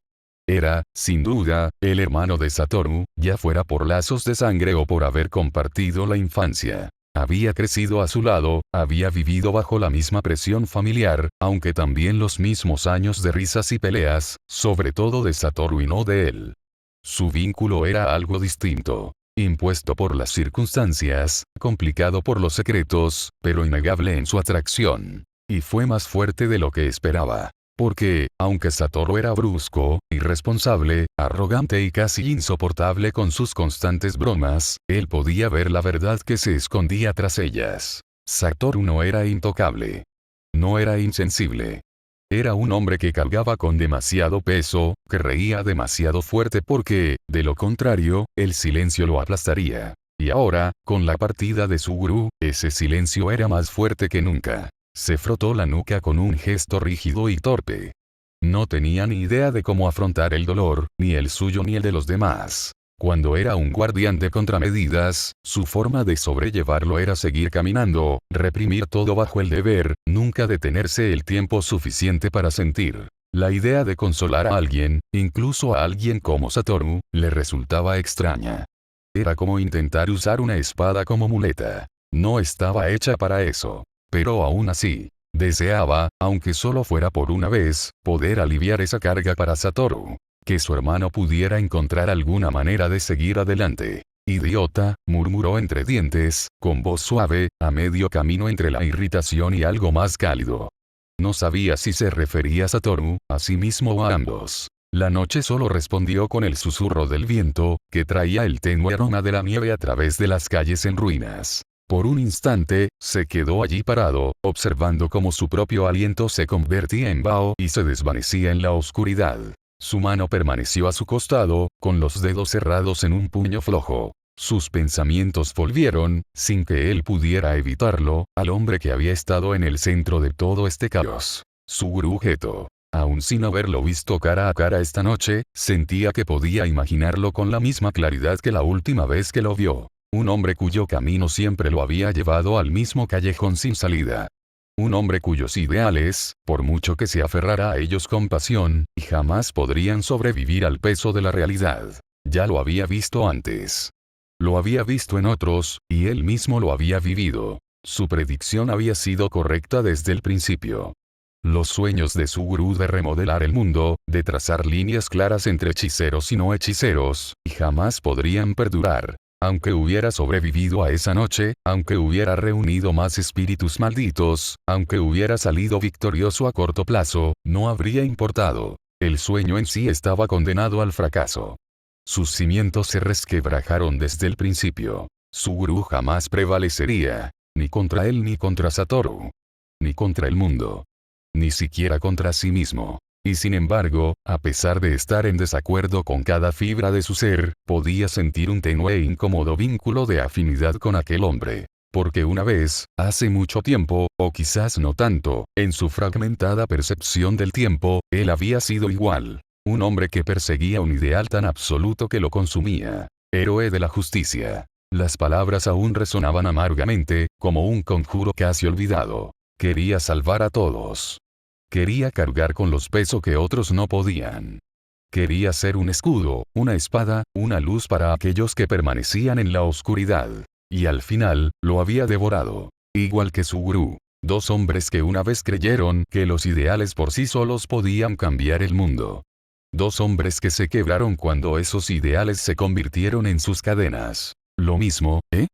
Era, sin duda, el hermano de Satoru, ya fuera por lazos de sangre o por haber compartido la infancia. Había crecido a su lado, había vivido bajo la misma presión familiar, aunque también los mismos años de risas y peleas, sobre todo de Satoru y no de él. Su vínculo era algo distinto. Impuesto por las circunstancias, complicado por los secretos, pero innegable en su atracción. Y fue más fuerte de lo que esperaba. Porque, aunque Satoru era brusco, irresponsable, arrogante y casi insoportable con sus constantes bromas, él podía ver la verdad que se escondía tras ellas. Satoru no era intocable. No era insensible. Era un hombre que cargaba con demasiado peso, que reía demasiado fuerte porque, de lo contrario, el silencio lo aplastaría. Y ahora, con la partida de su gurú, ese silencio era más fuerte que nunca. Se frotó la nuca con un gesto rígido y torpe. No tenía ni idea de cómo afrontar el dolor, ni el suyo ni el de los demás. Cuando era un guardián de contramedidas, su forma de sobrellevarlo era seguir caminando, reprimir todo bajo el deber, nunca detenerse el tiempo suficiente para sentir. La idea de consolar a alguien, incluso a alguien como Satoru, le resultaba extraña. Era como intentar usar una espada como muleta. No estaba hecha para eso. Pero aún así, deseaba, aunque solo fuera por una vez, poder aliviar esa carga para Satoru. Que su hermano pudiera encontrar alguna manera de seguir adelante. Idiota, murmuró entre dientes, con voz suave, a medio camino entre la irritación y algo más cálido. No sabía si se refería a Satoru, a sí mismo o a ambos. La noche solo respondió con el susurro del viento, que traía el tenue aroma de la nieve a través de las calles en ruinas. Por un instante, se quedó allí parado, observando cómo su propio aliento se convertía en vaho y se desvanecía en la oscuridad. Su mano permaneció a su costado, con los dedos cerrados en un puño flojo. Sus pensamientos volvieron, sin que él pudiera evitarlo, al hombre que había estado en el centro de todo este caos. Su gurú Geto. Aun sin haberlo visto cara a cara esta noche, sentía que podía imaginarlo con la misma claridad que la última vez que lo vio. Un hombre cuyo camino siempre lo había llevado al mismo callejón sin salida. Un hombre cuyos ideales, por mucho que se aferrara a ellos con pasión, jamás podrían sobrevivir al peso de la realidad. Ya lo había visto antes. Lo había visto en otros, y él mismo lo había vivido. Su predicción había sido correcta desde el principio. Los sueños de su gurú de remodelar el mundo, de trazar líneas claras entre hechiceros y no hechiceros, jamás podrían perdurar. Aunque hubiera sobrevivido a esa noche, aunque hubiera reunido más espíritus malditos, aunque hubiera salido victorioso a corto plazo, no habría importado. El sueño en sí estaba condenado al fracaso. Sus cimientos se resquebrajaron desde el principio. Suguru jamás prevalecería, ni contra él ni contra Satoru, ni contra el mundo, ni siquiera contra sí mismo. Y sin embargo, a pesar de estar en desacuerdo con cada fibra de su ser, podía sentir un tenue e incómodo vínculo de afinidad con aquel hombre. Porque una vez, hace mucho tiempo, o quizás no tanto, en su fragmentada percepción del tiempo, él había sido igual. Un hombre que perseguía un ideal tan absoluto que lo consumía. Héroe de la justicia. Las palabras aún resonaban amargamente, como un conjuro casi olvidado. Quería salvar a todos. Quería cargar con los pesos que otros no podían. Quería ser un escudo, una espada, una luz para aquellos que permanecían en la oscuridad. Y al final, lo había devorado. Igual que Suguru. Dos hombres que una vez creyeron que los ideales por sí solos podían cambiar el mundo. Dos hombres que se quebraron cuando esos ideales se convirtieron en sus cadenas. Lo mismo, ¿eh?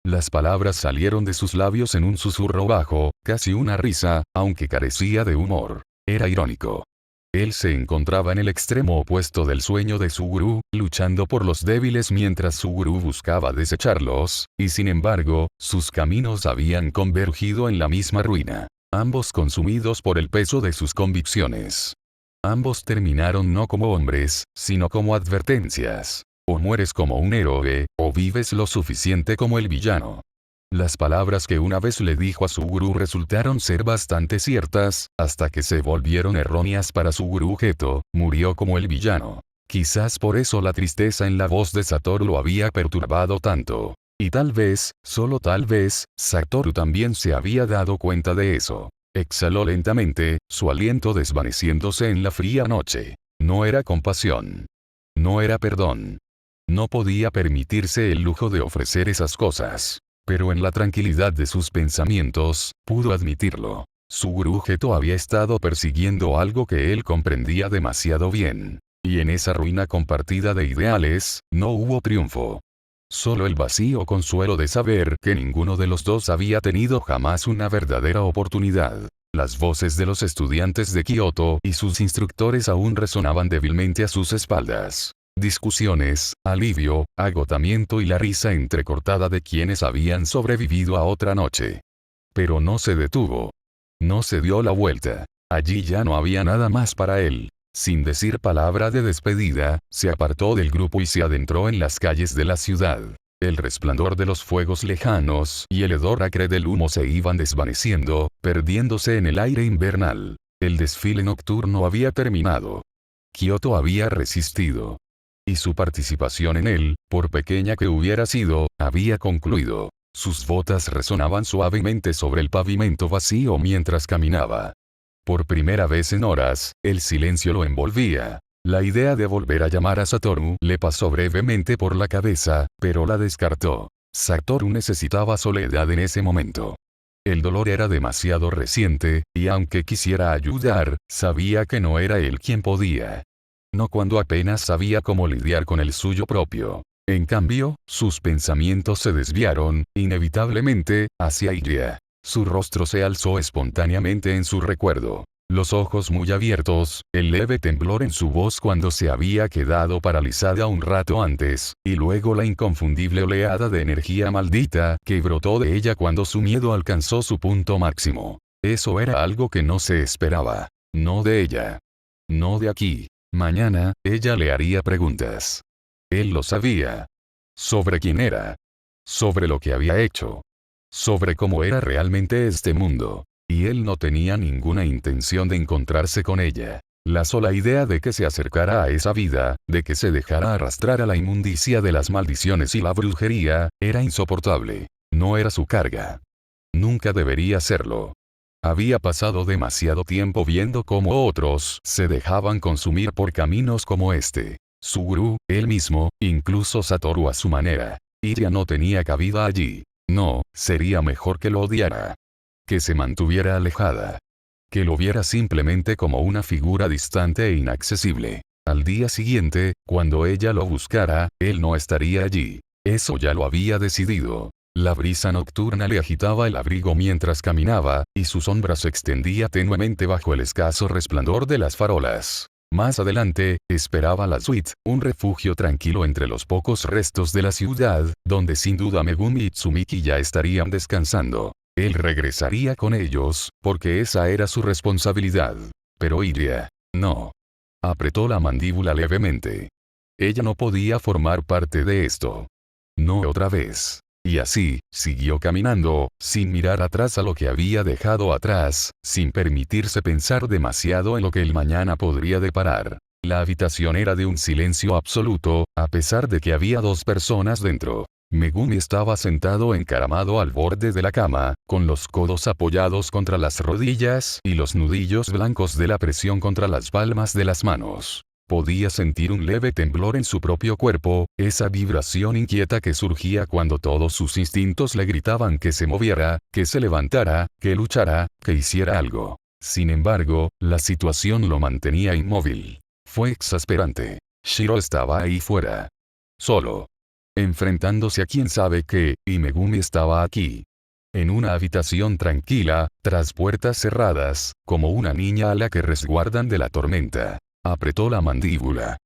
Las palabras salieron de sus labios en un susurro bajo, casi una risa, aunque carecía de humor. Era irónico. Él se encontraba en el extremo opuesto del sueño de Suguru, luchando por los débiles mientras Suguru buscaba desecharlos, y sin embargo, sus caminos habían convergido en la misma ruina. Ambos consumidos por el peso de sus convicciones. Ambos terminaron no como hombres, sino como advertencias. O mueres como un héroe, o vives lo suficiente como el villano. Las palabras que una vez le dijo a Suguru resultaron ser bastante ciertas, hasta que se volvieron erróneas para Suguru Geto, murió como el villano. Quizás por eso la tristeza en la voz de Satoru lo había perturbado tanto. Y tal vez, solo tal vez, Satoru también se había dado cuenta de eso. Exhaló lentamente, su aliento desvaneciéndose en la fría noche. No era compasión. No era perdón. No podía permitirse el lujo de ofrecer esas cosas. Pero en la tranquilidad de sus pensamientos, pudo admitirlo. Suguru Geto había estado persiguiendo algo que él comprendía demasiado bien. Y en esa ruina compartida de ideales, no hubo triunfo. Solo el vacío consuelo de saber que ninguno de los dos había tenido jamás una verdadera oportunidad. Las voces de los estudiantes de Kioto y sus instructores aún resonaban débilmente a sus espaldas. Discusiones, alivio, agotamiento y la risa entrecortada de quienes habían sobrevivido a otra noche. Pero no se detuvo. No se dio la vuelta. Allí ya no había nada más para él. Sin decir palabra de despedida, se apartó del grupo y se adentró en las calles de la ciudad. El resplandor de los fuegos lejanos y el hedor acre del humo se iban desvaneciendo, perdiéndose en el aire invernal. El desfile nocturno había terminado. Kioto había resistido. Y su participación en él, por pequeña que hubiera sido, había concluido. Sus botas resonaban suavemente sobre el pavimento vacío mientras caminaba. Por primera vez en horas, el silencio lo envolvía. La idea de volver a llamar a Satoru le pasó brevemente por la cabeza, pero la descartó. Satoru necesitaba soledad en ese momento. El dolor era demasiado reciente, y aunque quisiera ayudar, sabía que no era él quien podía. No cuando apenas sabía cómo lidiar con el suyo propio. En cambio, sus pensamientos se desviaron, inevitablemente, hacia ella. Su rostro se alzó espontáneamente en su recuerdo. Los ojos muy abiertos, el leve temblor en su voz cuando se había quedado paralizada un rato antes, y luego la inconfundible oleada de energía maldita que brotó de ella cuando su miedo alcanzó su punto máximo. Eso era algo que no se esperaba. No de ella. No de aquí. Mañana, ella le haría preguntas. Él lo sabía. Sobre quién era. Sobre lo que había hecho. Sobre cómo era realmente este mundo. Y él no tenía ninguna intención de encontrarse con ella. La sola idea de que se acercara a esa vida, de que se dejara arrastrar a la inmundicia de las maldiciones y la brujería, era insoportable. No era su carga. Nunca debería serlo. Había pasado demasiado tiempo viendo cómo otros se dejaban consumir por caminos como este. Suguru, él mismo, incluso Satoru a su manera. Ella no tenía cabida allí. No, sería mejor que lo odiara. Que se mantuviera alejada. Que lo viera simplemente como una figura distante e inaccesible. Al día siguiente, cuando ella lo buscara, él no estaría allí. Eso ya lo había decidido. La brisa nocturna le agitaba el abrigo mientras caminaba, y su sombra se extendía tenuemente bajo el escaso resplandor de las farolas. Más adelante, esperaba la suite, un refugio tranquilo entre los pocos restos de la ciudad, donde sin duda Megumi y Tsumiki ya estarían descansando. Él regresaría con ellos, porque esa era su responsabilidad. Pero Iria, no. Apretó la mandíbula levemente. Ella no podía formar parte de esto. No otra vez. Y así, siguió caminando, sin mirar atrás a lo que había dejado atrás, sin permitirse pensar demasiado en lo que el mañana podría deparar. La habitación era de un silencio absoluto, a pesar de que había 2 personas dentro. Megumi estaba sentado encaramado al borde de la cama, con los codos apoyados contra las rodillas y los nudillos blancos de la presión contra las palmas de las manos. Podía sentir un leve temblor en su propio cuerpo, esa vibración inquieta que surgía cuando todos sus instintos le gritaban que se moviera, que se levantara, que luchara, que hiciera algo. Sin embargo, la situación lo mantenía inmóvil. Fue exasperante. Shiro estaba ahí fuera. Solo. Enfrentándose a quién sabe qué, y Megumi estaba aquí. En una habitación tranquila, tras puertas cerradas, como una niña a la que resguardan de la tormenta. Apretó la mandíbula.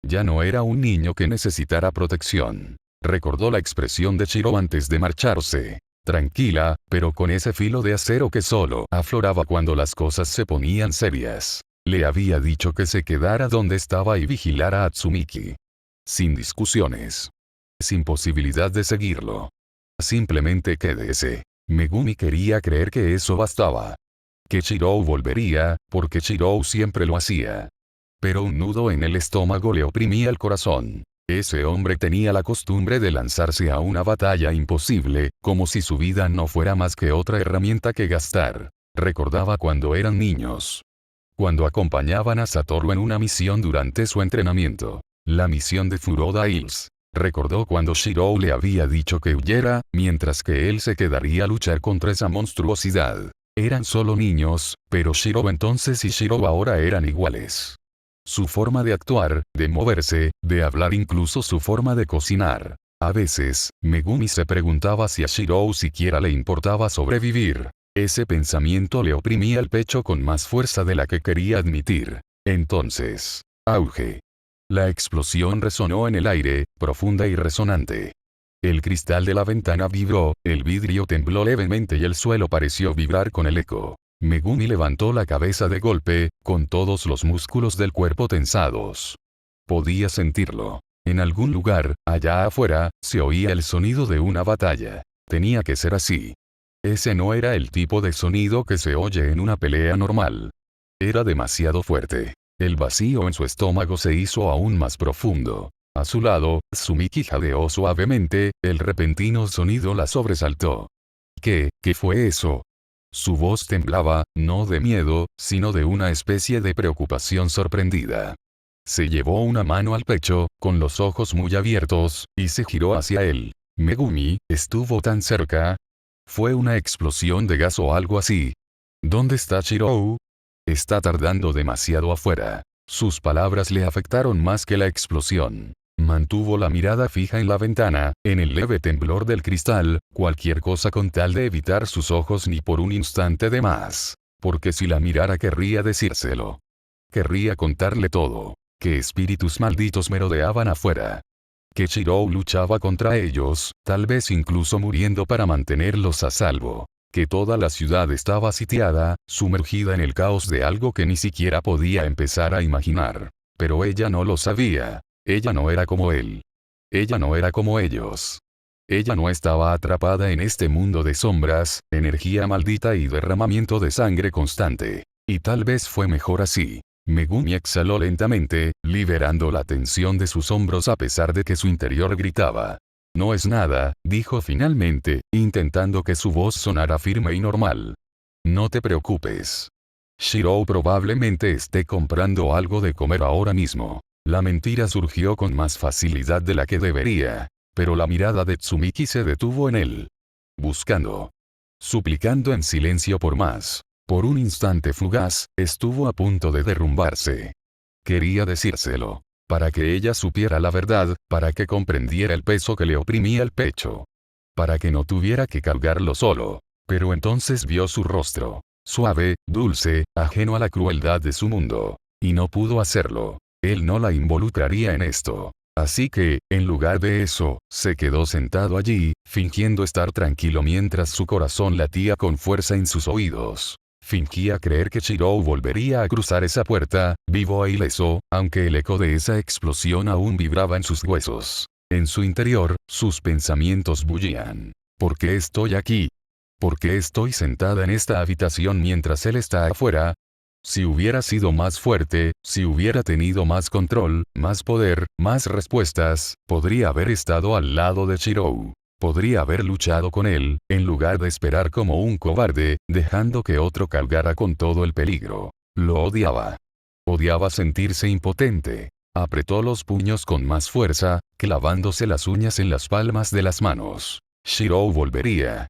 Ya no era un niño que necesitara protección. Recordó la expresión de Shiro antes de marcharse. Tranquila, pero con ese filo de acero que solo afloraba cuando las cosas se ponían serias. Le había dicho que se quedara donde estaba y vigilara a Tsumiki. Sin discusiones. Sin posibilidad de seguirlo. Simplemente quédese. Megumi quería creer que eso bastaba. Que Shirou volvería, porque Shirou siempre lo hacía. Pero un nudo en el estómago le oprimía el corazón. Ese hombre tenía la costumbre de lanzarse a una batalla imposible, como si su vida no fuera más que otra herramienta que gastar. Recordaba cuando eran niños. Cuando acompañaban a Satoru en una misión durante su entrenamiento. La misión de Furoda Hills. Recordó cuando Shirou le había dicho que huyera, mientras que él se quedaría a luchar contra esa monstruosidad. Eran solo niños, pero Shirou entonces y Shirou ahora eran iguales. Su forma de actuar, de moverse, de hablar, incluso su forma de cocinar. A veces, Megumi se preguntaba si a Shirou siquiera le importaba sobrevivir. Ese pensamiento le oprimía el pecho con más fuerza de la que quería admitir. Entonces, auge. La explosión resonó en el aire, profunda y resonante. El cristal de la ventana vibró, el vidrio tembló levemente y el suelo pareció vibrar con el eco. Megumi levantó la cabeza de golpe, con todos los músculos del cuerpo tensados. Podía sentirlo. En algún lugar, allá afuera, se oía el sonido de una batalla. Tenía que ser así. Ese no era el tipo de sonido que se oye en una pelea normal. Era demasiado fuerte. El vacío en su estómago se hizo aún más profundo. A su lado, Tsumiki jadeó suavemente, el repentino sonido la sobresaltó. ¿Qué fue eso? Su voz temblaba, no de miedo, sino de una especie de preocupación sorprendida. Se llevó una mano al pecho, con los ojos muy abiertos, y se giró hacia él. Megumi, ¿estuvo tan cerca? ¿Fue una explosión de gas o algo así? ¿Dónde está Shirou? Está tardando demasiado afuera. Sus palabras le afectaron más que la explosión. Mantuvo la mirada fija en la ventana, en el leve temblor del cristal, cualquier cosa con tal de evitar sus ojos ni por un instante de más. Porque si la mirara querría decírselo. Querría contarle todo. Que espíritus malditos merodeaban afuera. Que Shirou luchaba contra ellos, tal vez incluso muriendo para mantenerlos a salvo. Que toda la ciudad estaba sitiada, sumergida en el caos de algo que ni siquiera podía empezar a imaginar. Pero ella no lo sabía. Ella no era como él. Ella no era como ellos. Ella no estaba atrapada en este mundo de sombras, energía maldita y derramamiento de sangre constante. Y tal vez fue mejor así. Megumi exhaló lentamente, liberando la tensión de sus hombros a pesar de que su interior gritaba. No es nada, dijo finalmente, intentando que su voz sonara firme y normal. No te preocupes. Shirou probablemente esté comprando algo de comer ahora mismo. La mentira surgió con más facilidad de la que debería. Pero la mirada de Tsumiki se detuvo en él. Buscando. Suplicando en silencio por más. Por un instante fugaz, estuvo a punto de derrumbarse. Quería decírselo. Para que ella supiera la verdad, para que comprendiera el peso que le oprimía el pecho. Para que no tuviera que cargarlo solo. Pero entonces vio su rostro. Suave, dulce, ajeno a la crueldad de su mundo. y no pudo hacerlo. Él no la involucraría en esto. Así que, en lugar de eso, se quedó sentado allí, fingiendo estar tranquilo mientras su corazón latía con fuerza en sus oídos. Fingía creer que Shirou volvería a cruzar esa puerta, vivo e ileso, aunque el eco de esa explosión aún vibraba en sus huesos. En su interior, sus pensamientos bullían. ¿Por qué estoy aquí? ¿Por qué estoy sentada en esta habitación mientras él está afuera? Si hubiera sido más fuerte, si hubiera tenido más control, más poder, más respuestas, podría haber estado al lado de Shirou. Podría haber luchado con él, en lugar de esperar como un cobarde, dejando que otro cargara con todo el peligro. Lo odiaba. Odiaba sentirse impotente. Apretó los puños con más fuerza, clavándose las uñas en las palmas de las manos. Shirou volvería.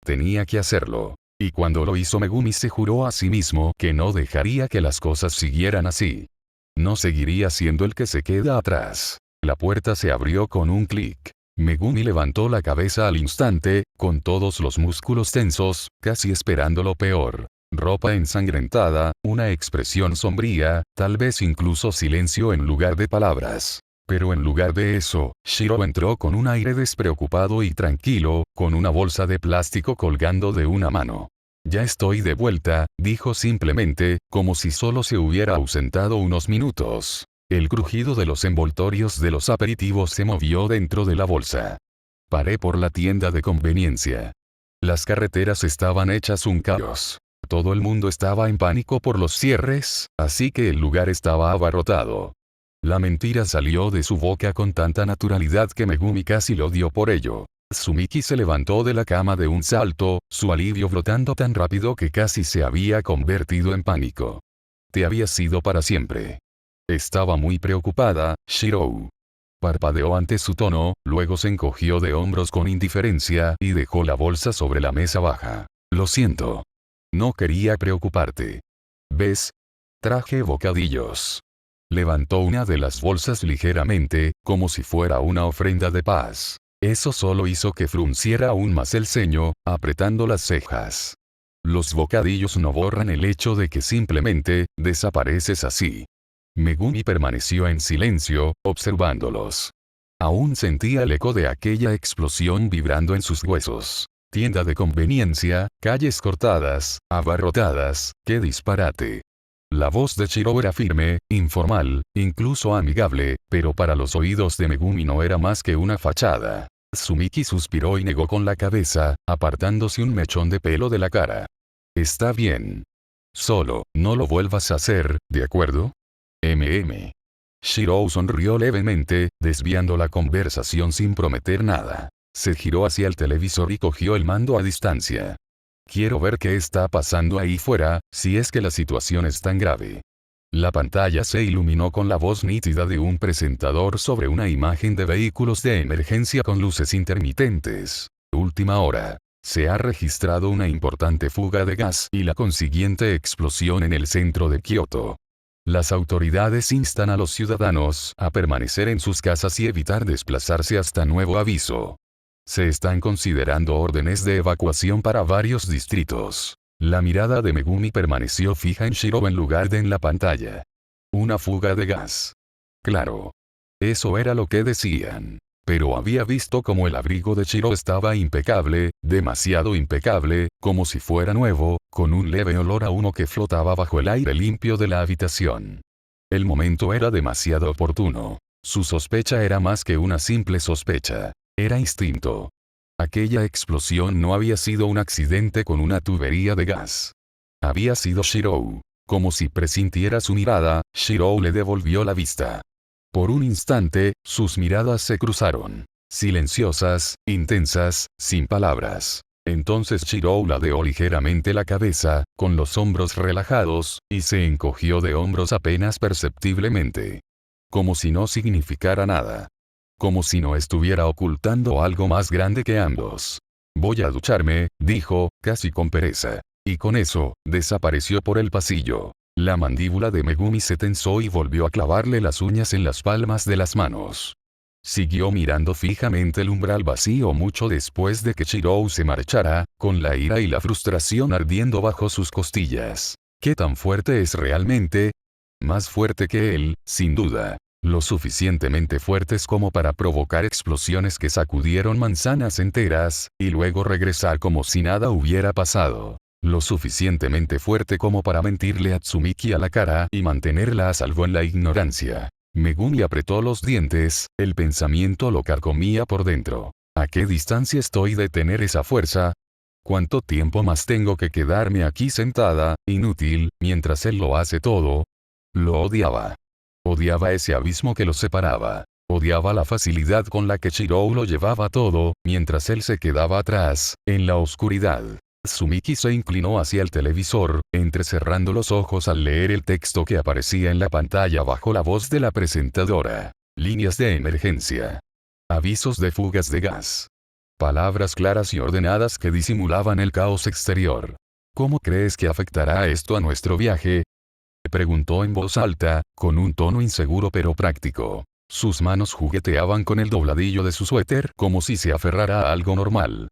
Tenía que hacerlo. Y cuando lo hizo, Megumi se juró a sí mismo que no dejaría que las cosas siguieran así. No seguiría siendo el que se queda atrás. La puerta se abrió con un clic. Megumi levantó la cabeza al instante, con todos los músculos tensos, casi esperando lo peor. Ropa ensangrentada, una expresión sombría, tal vez incluso silencio en lugar de palabras. Pero en lugar de eso, Shirou entró con un aire despreocupado y tranquilo, con una bolsa de plástico colgando de una mano. Ya estoy de vuelta, dijo simplemente, como si solo se hubiera ausentado unos minutos. El crujido de los envoltorios de los aperitivos se movió dentro de la bolsa. Paré por la tienda de conveniencia. Las carreteras estaban hechas un caos. Todo el mundo estaba en pánico por los cierres, así que el lugar estaba abarrotado. La mentira salió de su boca con tanta naturalidad que Megumi casi lo odió por ello. Sumiki se levantó de la cama de un salto, su alivio flotando tan rápido que casi se había convertido en pánico. Te habías ido para siempre. Estaba muy preocupada, Shirou. Parpadeó ante su tono, luego se encogió de hombros con indiferencia y dejó la bolsa sobre la mesa baja. Lo siento. No quería preocuparte. ¿Ves? Traje bocadillos. Levantó una de las bolsas ligeramente, como si fuera una ofrenda de paz. Eso solo hizo que frunciera aún más el ceño, apretando las cejas. Los bocadillos no borran el hecho de que simplemente, desapareces así. Megumi permaneció en silencio, observándolos. Aún sentía el eco de aquella explosión vibrando en sus huesos. Tienda de conveniencia, calles cortadas, abarrotadas, ¡qué disparate! La voz de Shirou era firme, informal, incluso amigable, pero para los oídos de Megumi no era más que una fachada. Sumiki suspiró y negó con la cabeza, apartándose un mechón de pelo de la cara. Está bien. Solo, no lo vuelvas a hacer, ¿de acuerdo? Shirou sonrió levemente, desviando la conversación sin prometer nada. Se giró hacia el televisor y cogió el mando a distancia. Quiero ver qué está pasando ahí fuera, si es que la situación es tan grave. La pantalla se iluminó con la voz nítida de un presentador sobre una imagen de vehículos de emergencia con luces intermitentes. Última hora. Se ha registrado una importante fuga de gas y la consiguiente explosión en el centro de Kioto. Las autoridades instan a los ciudadanos a permanecer en sus casas y evitar desplazarse hasta nuevo aviso. Se están considerando órdenes de evacuación para varios distritos. La mirada de Megumi permaneció fija en Shirou en lugar de en la pantalla. Una fuga de gas. Claro. Eso era lo que decían. Pero había visto cómo el abrigo de Shirou estaba impecable, demasiado impecable, como si fuera nuevo, con un leve olor a humo que flotaba bajo el aire limpio de la habitación. El momento era demasiado oportuno. Su sospecha era más que una simple sospecha. Era instinto. Aquella explosión no había sido un accidente con una tubería de gas. Había sido Shirou. Como si presintiera su mirada, Shirou le devolvió la vista. Por un instante, sus miradas se cruzaron. Silenciosas, intensas, sin palabras. Entonces Shirou ladeó ligeramente la cabeza, con los hombros relajados, y se encogió de hombros apenas perceptiblemente. Como si no significara nada. Como si no estuviera ocultando algo más grande que ambos. Voy a ducharme, dijo, casi con pereza. Y con eso, desapareció por el pasillo. La mandíbula de Megumi se tensó y volvió a clavarle las uñas en las palmas de las manos. Siguió mirando fijamente el umbral vacío mucho después de que Shirou se marchara, con la ira y la frustración ardiendo bajo sus costillas. ¿Qué tan fuerte es realmente? Más fuerte que él, sin duda. Lo suficientemente fuertes como para provocar explosiones que sacudieron manzanas enteras, y luego regresar como si nada hubiera pasado. Lo suficientemente fuerte como para mentirle a Tsumiki a la cara y mantenerla a salvo en la ignorancia. Megumi apretó los dientes, el pensamiento lo carcomía por dentro. ¿A qué distancia estoy de tener esa fuerza? ¿Cuánto tiempo más tengo que quedarme aquí sentada, inútil, mientras él lo hace todo? Lo odiaba. Odiaba ese abismo que lo separaba. Odiaba la facilidad con la que Chirou lo llevaba todo, mientras él se quedaba atrás, en la oscuridad. Tsumiki se inclinó hacia el televisor, entrecerrando los ojos al leer el texto que aparecía en la pantalla bajo la voz de la presentadora. Líneas de emergencia. Avisos de fugas de gas. Palabras claras y ordenadas que disimulaban el caos exterior. ¿Cómo crees que afectará esto a nuestro viaje? Preguntó en voz alta, con un tono inseguro pero práctico. Sus manos jugueteaban con el dobladillo de su suéter como si se aferrara a algo normal.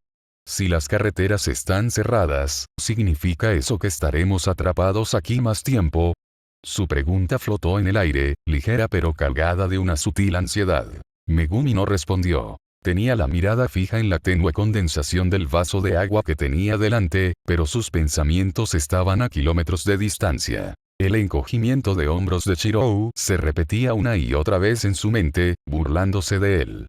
Si las carreteras están cerradas, ¿significa eso que estaremos atrapados aquí más tiempo? Su pregunta flotó en el aire, ligera pero cargada de una sutil ansiedad. Megumi no respondió. Tenía la mirada fija en la tenue condensación del vaso de agua que tenía delante, pero sus pensamientos estaban a kilómetros de distancia. El encogimiento de hombros de Chirou se repetía una y otra vez en su mente, burlándose de él.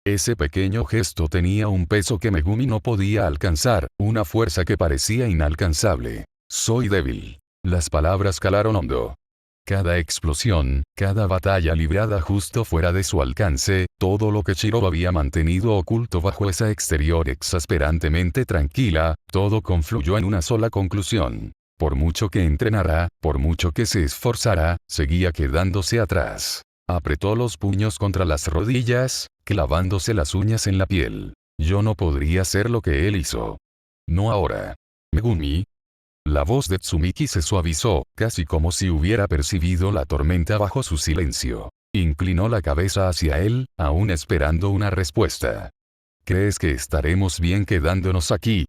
Ese pequeño gesto tenía un peso que Megumi no podía alcanzar, una fuerza que parecía inalcanzable. Soy débil. Las palabras calaron hondo. Cada explosión, cada batalla librada justo fuera de su alcance, todo lo que Chirou había mantenido oculto bajo esa exterior exasperantemente tranquila, todo confluyó en una sola conclusión. Por mucho que entrenara, por mucho que se esforzara, seguía quedándose atrás. Apretó los puños contra las rodillas, clavándose las uñas en la piel. Yo no podría hacer lo que él hizo. No ahora. Megumi. La voz de Tsumiki se suavizó, casi como si hubiera percibido la tormenta bajo su silencio. Inclinó la cabeza hacia él, aún esperando una respuesta. ¿Crees que estaremos bien quedándonos aquí?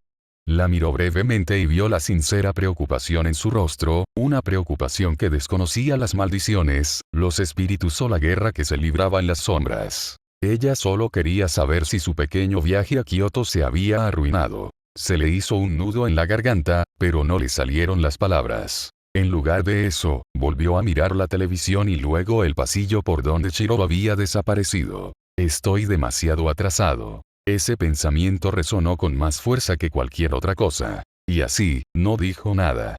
La miró brevemente y vio la sincera preocupación en su rostro, una preocupación que desconocía las maldiciones, los espíritus o la guerra que se libraba en las sombras. Ella solo quería saber si su pequeño viaje a Kioto se había arruinado. Se le hizo un nudo en la garganta, pero no le salieron las palabras. En lugar de eso, volvió a mirar la televisión y luego el pasillo por donde Chirou había desaparecido. Estoy demasiado atrasado. Ese pensamiento resonó con más fuerza que cualquier otra cosa. Y así, no dijo nada.